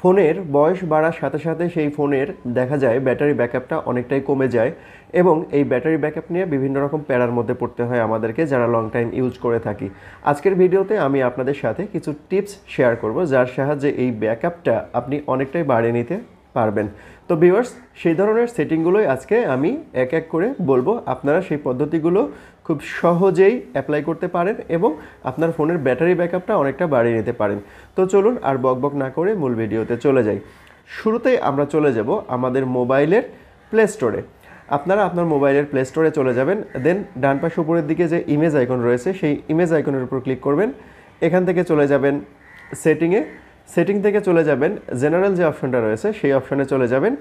ফোনের বয়স বাড়ার সাথে সাথে সেই ফোনের দেখা যায় ব্যাটারি ব্যাকআপটা অনেকটাই কমে যায় এবং এই ব্যাটারি ব্যাকআপ নিয়ে বিভিন্ন রকম প্যারার মধ্যে পড়তে হয় আমাদেরকে যারা লং টাইম ইউজ করে থাকি। আজকের ভিডিওতে আমি আপনাদের সাথে কিছু টিপস শেয়ার করব যার সাহায্যে এই ব্যাকআপটা আপনি অনেকটাই বাড়িয়ে নিতে পারবেন। তো ভিউয়ার্স, সেই ধরনের সেটিংগুলোই আজকে আমি এক এক করে বলবো। আপনারা সেই পদ্ধতিগুলো খুব সহজেই অ্যাপ্লাই করতে পারেন এবং আপনার ফোনের ব্যাটারি ব্যাকআপটা অনেকটা বাড়িয়ে নিতে পারেন। তো চলুন আর বকবক না করে মূল ভিডিওতে চলে যাই। শুরুতেই আমরা চলে যাব আমাদের মোবাইলের প্লে স্টোরে। আপনারা আপনার মোবাইলের প্লে স্টোরে চলে যাবেন, দেন ডান পাশে উপরের দিকে যে ইমেজ আইকন রয়েছে সেই ইমেজ আইকনের উপর ক্লিক করবেন। এখান থেকে চলে যাবেন সেটিংয়ে, সেটিং থেকে চলে যাবেন জেনারেল যে অপশনটা রয়েছে সেই অপশনে চলে যাবেন।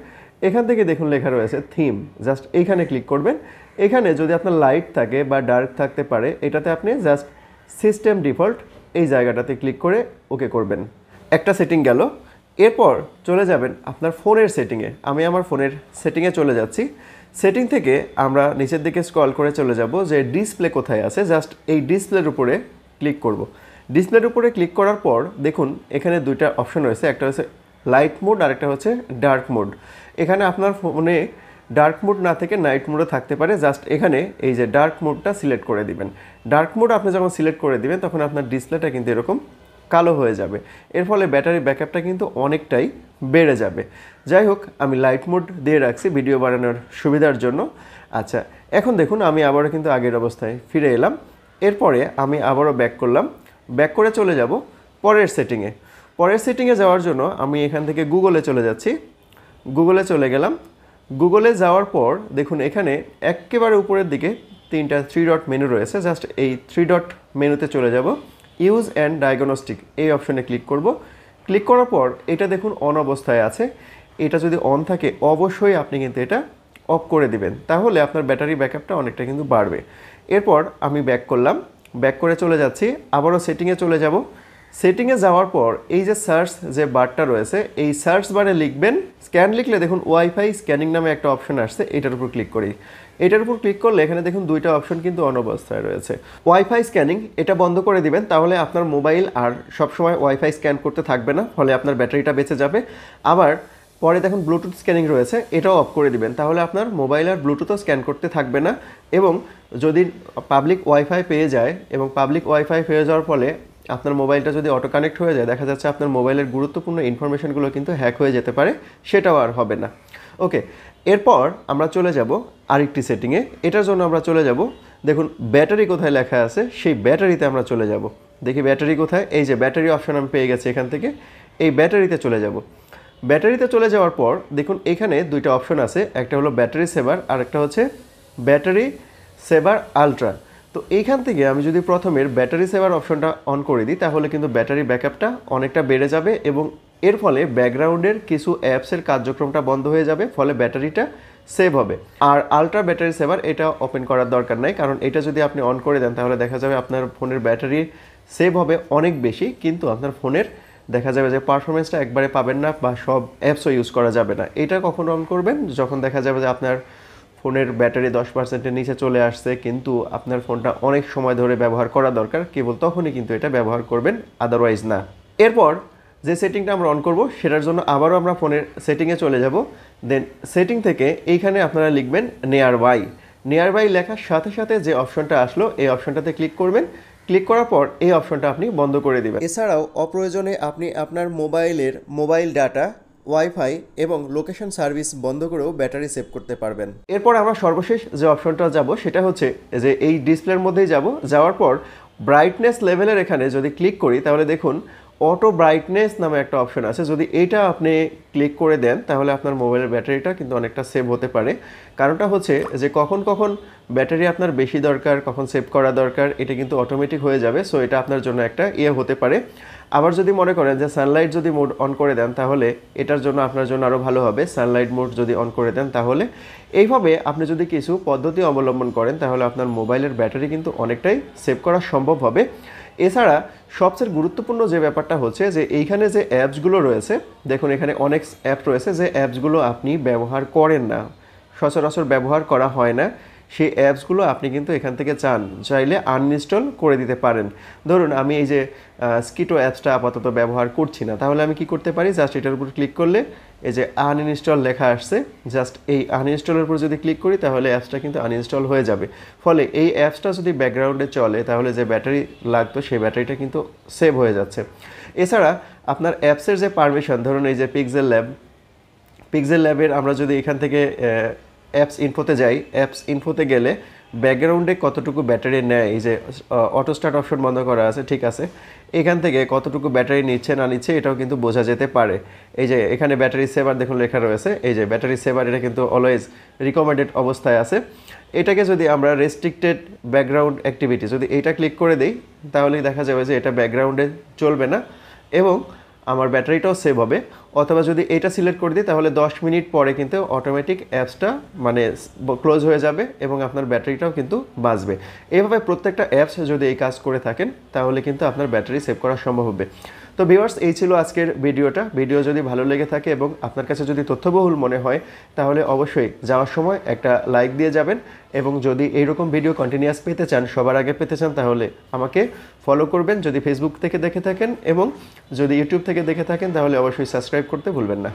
এখান থেকে দেখুন লেখা রয়েছে থিম, জাস্ট এইখানে ক্লিক করবেন। এখানে যদি আপনার লাইট থাকে বা ডার্ক থাকতে পারে, এটাতে আপনি জাস্ট সিস্টেম ডিফল্ট এই জায়গাটাতে ক্লিক করে ওকে করবেন। একটা সেটিং গেল। এরপর চলে যাবেন আপনার ফোনের সেটিংয়ে। আমি আমার ফোনের সেটিংয়ে চলে যাচ্ছি। সেটিং থেকে আমরা নিচের দিকে স্ক্রল করে চলে যাব যে ডিসপ্লে কোথায় আছে, জাস্ট এই ডিসপ্লের উপরে ক্লিক করব। ডিসপ্লের উপরে ক্লিক করার পর দেখুন এখানে দুইটা অপশন রয়েছে, একটা হচ্ছে লাইট মোড আর একটা হচ্ছে ডার্ক মোড। এখানে আপনার ফোনে ডার্ক মোড না থেকে নাইট মোডে থাকতে পারে, জাস্ট এখানে এই যে ডার্ক মোডটা সিলেক্ট করে দিবেন। ডার্ক মোড আপনি যখন সিলেক্ট করে দিবেন তখন আপনার ডিসপ্লেটা কিন্তু এরকম কালো হয়ে যাবে, এর ফলে ব্যাটারি ব্যাকআপটা কিন্তু অনেকটাই বেড়ে যাবে। যাই হোক, আমি লাইট মোড দিয়ে রাখছি ভিডিও বানানোর সুবিধার জন্য। আচ্ছা, এখন দেখুন আমি আবারও কিন্তু আগের অবস্থায় ফিরে এলাম। এরপরে আমি আবারও ব্যাক করলাম, ব্যাক করে চলে যাব পরের সেটিংয়ে। পরের সেটিংয়ে যাওয়ার জন্য আমি এখান থেকে গুগলে চলে যাচ্ছি। গুগলে চলে গেলাম। গুগলে যাওয়ার পর দেখুন এখানে একেবারে উপরের দিকে তিনটা 3 ডট মেনু রয়েছে, জাস্ট এই 3 ডট মেনুতে চলে যাব। ইউজ অ্যান্ড ডায়াগনস্টিক এই অপশনে ক্লিক করব। ক্লিক করার পর এটা দেখুন অন অবস্থায় আছে। এটা যদি অন থাকে অবশ্যই আপনি কিন্তু এটা অফ করে দিবেন, তাহলে আপনার ব্যাটারি ব্যাকআপটা অনেকটা কিন্তু বাড়বে। এরপর আমি ব্যাক করলাম, ব্যাক করে চলে যাচ্ছি, আবারও সেটিংয়ে চলে যাব। সেটিংয়ে যাওয়ার পর এই যে সার্চ যে বারটা রয়েছে এই সার্চ বারে লিখবেন স্ক্যান। লিখলে দেখুন ওয়াইফাই স্ক্যানিং নামে একটা অপশন আসছে, এটার উপর ক্লিক করি। এটার উপর ক্লিক করলে এখানে দেখুন দুইটা অপশন কিন্তু অন অবস্থায় রয়েছে। ওয়াইফাই স্ক্যানিং এটা বন্ধ করে দিবেন, তাহলে আপনার মোবাইল আর সবসময় ওয়াইফাই স্ক্যান করতে থাকবে না, ফলে আপনার ব্যাটারিটা বেঁচে যাবে। আবার পরে দেখুন ব্লুটুথ স্ক্যানিং রয়েছে, এটাও অফ করে দিবেন, তাহলে আপনার মোবাইল আর ব্লুটুথও স্ক্যান করতে থাকবে না। এবং যদি পাবলিক ওয়াইফাই পেয়ে যায় এবং পাবলিক ওয়াইফাই পেয়ে যাওয়ার ফলে আপনার মোবাইলটা যদি অটো কানেক্ট হয়ে যায়, দেখা যাচ্ছে আপনার মোবাইলের গুরুত্বপূর্ণ ইনফরমেশনগুলো কিন্তু হ্যাক হয়ে যেতে পারে, সেটাও আর হবে না। ওকে, এরপর আমরা চলে যাব আরেকটি সেটিংয়ে। এটার জন্য আমরা চলে যাব, দেখুন ব্যাটারি কোথায় লেখা আছে সেই ব্যাটারিতে আমরা চলে যাব। দেখি ব্যাটারি কোথায়, এই যে ব্যাটারি অপশন আমি পেয়ে গেছি, এখান থেকে এই ব্যাটারিতে চলে যাব। ব্যাটারিতে চলে যাওয়ার পর দেখুন এখানে দুইটা অপশন আছে, একটা হলো ব্যাটারি সেভার আর একটা হচ্ছে ব্যাটারি সেভার আলট্রা। তো এইখান থেকে আমি যদি প্রথমের ব্যাটারি সেভার অপশনটা অন করে দিই তাহলে কিন্তু ব্যাটারি ব্যাকআপটা অনেকটা বেড়ে যাবে এবং এর ফলে ব্যাকগ্রাউন্ডের কিছু অ্যাপসের কার্যক্রমটা বন্ধ হয়ে যাবে, ফলে ব্যাটারিটা সেভ হবে। আর আলট্রা ব্যাটারি সেভার এটা ওপেন করার দরকার নাই, কারণ এটা যদি আপনি অন করে দেন তাহলে দেখা যাবে আপনার ফোনের ব্যাটারি সেভ হবে অনেক বেশি, কিন্তু আপনার ফোনের দেখা যাবে যে পারফরমেন্সটা একবারে পাবেন না বা সব অ্যাপসও ইউজ করা যাবে না। এটা কখন অন করবেন, যখন দেখা যাবে যে আপনার ফোনের ব্যাটারি 10%-এর নিচে চলে আসছে কিন্তু আপনার ফোনটা অনেক সময় ধরে ব্যবহার করা দরকার, কেবল তখনই কিন্তু এটা ব্যবহার করবেন, আদারওয়াইজ না। এরপর যে সেটিংটা আমরা অন করব সেটার জন্য আবারও আমরা ফোনের সেটিংয়ে চলে যাব। দেন সেটিং থেকে এইখানে আপনারা লিখবেন নিয়ার বাই। নিয়ার বাই লেখার সাথে সাথে যে অপশনটা আসলো এই অপশনটাতে ক্লিক করবেন। ক্লিক করার পর এই অপশনটা আপনি বন্ধ করে দিবেন। এছাড়াও অপ্রয়োজনে আপনি আপনার মোবাইলের মোবাইল ডাটা, ওয়াইফাই এবং লোকেশন সার্ভিস বন্ধ করেও ব্যাটারি সেভ করতে পারবেন। এরপর আমরা সর্বশেষ যে অপশনটা যাব সেটা হচ্ছে যে এই ডিসপ্লের মধ্যেই যাব। যাওয়ার পর ব্রাইটনেস লেভেলের এখানে যদি ক্লিক করি তাহলে দেখুন অটো ব্রাইটনেস নামে একটা অপশন আছে, যদি এইটা আপনি ক্লিক করে দেন তাহলে আপনার মোবাইলের ব্যাটারিটা কিন্তু অনেকটা সেভ হতে পারে। কারণটা হচ্ছে যে কখন কখন ব্যাটারি আপনার বেশি দরকার, কখন সেভ করা দরকার, এটা কিন্তু অটোমেটিক হয়ে যাবে। সো এটা আপনার জন্য একটা হতে পারে। আবার যদি মনে করেন যে সানলাইট যদি মোড অন করে দেন তাহলে এটার জন্য আপনার জন্য আরও ভালো হবে, সানলাইট মোড যদি অন করে দেন তাহলে। এইভাবে আপনি যদি কিছু পদ্ধতি অবলম্বন করেন তাহলে আপনার মোবাইলের ব্যাটারি কিন্তু অনেকটাই সেভ করা সম্ভব হবে। এছাড়া সবচেয়ে গুরুত্বপূর্ণ যে ব্যাপারটা হচ্ছে যে এইখানে যে অ্যাপসগুলো রয়েছে, দেখুন এখানে অনেক অ্যাপ রয়েছে যে অ্যাপসগুলো আপনি ব্যবহার করেন না, সচরাচর ব্যবহার করা হয় না, সেই অ্যাপসগুলো আপনি কিন্তু এখান থেকে চাইলে আনইনস্টল করে দিতে পারেন। ধরুন আমি এই যে স্কিটো অ্যাপসটা আপাতত ব্যবহার করছি না, তাহলে আমি কি করতে পারি, জাস্ট এটার উপর ক্লিক করলে এই যে আনইনস্টল লেখা আসছে, জাস্ট এই আনইনস্টলের উপর যদি ক্লিক করি তাহলে অ্যাপসটা কিন্তু আনইনস্টল হয়ে যাবে। ফলে এই অ্যাপসটা যদি ব্যাকগ্রাউন্ডে চলে তাহলে যে ব্যাটারি লাগতো সেই ব্যাটারিটা কিন্তু সেভ হয়ে যাচ্ছে। এছাড়া আপনার অ্যাপসের যে পারমিশন, ধরুন এই যে পিক্সেল ল্যাবের আমরা যদি এখান থেকে অ্যাপস ইনফোতে যাই, অ্যাপস ইনফোতে গেলে ব্যাকগ্রাউন্ডে কতটুকু ব্যাটারি নেয়, এই যে অটো স্টার্ট অপশন বন্ধ করা আছে, ঠিক আছে, এখান থেকে কতটুকু ব্যাটারি নিচ্ছে না নিচ্ছে এটাও কিন্তু বোঝা যেতে পারে। এই যে এখানে ব্যাটারি সেভার দেখুন লেখা রয়েছে, এই যে ব্যাটারি সেভার, এটা কিন্তু অলওয়েজ রিকমেন্ডেড অবস্থায় আছে। এটাকে যদি আমরা রেস্ট্রিক্টেড ব্যাকগ্রাউন্ড অ্যাক্টিভিটি যদি এইটা ক্লিক করে দিই তাহলেই দেখা যাবে যে এটা ব্যাকগ্রাউন্ডে চলবে না এবং আমার ব্যাটারিটাও সেভ হবে। অথবা যদি এটা সিলেক্ট করে দিই তাহলে 10 মিনিট পরে কিন্তু অটোমেটিক অ্যাপসটা মানে ক্লোজ হয়ে যাবে এবং আপনার ব্যাটারিটাও কিন্তু বাঁচবে। এইভাবে প্রত্যেকটা অ্যাপস যদি এই কাজ করে থাকেন তাহলে কিন্তু আপনার ব্যাটারি সেভ করা সম্ভব হবে। তো ভিউয়ার্স, এই ছিল আজকের ভিডিও যদি ভালো লেগে থাকে এবং আপনার কাছে যদি তথ্যবহুল মনে হয় তাহলে অবশ্যই যাওয়ার সময় একটা লাইক দিয়ে যাবেন এবং যদি এইরকম ভিডিও কন্টিনিউয়াস পেতে চান, সবার আগে পেতে চান, তাহলে আমাকে ফলো করবেন যদি ফেসবুক থেকে দেখে থাকেন, এবং যদি ইউটিউব থেকে দেখে থাকেন তাহলে অবশ্যই সাবস্ক্রাইব করতে ভুলবেন না।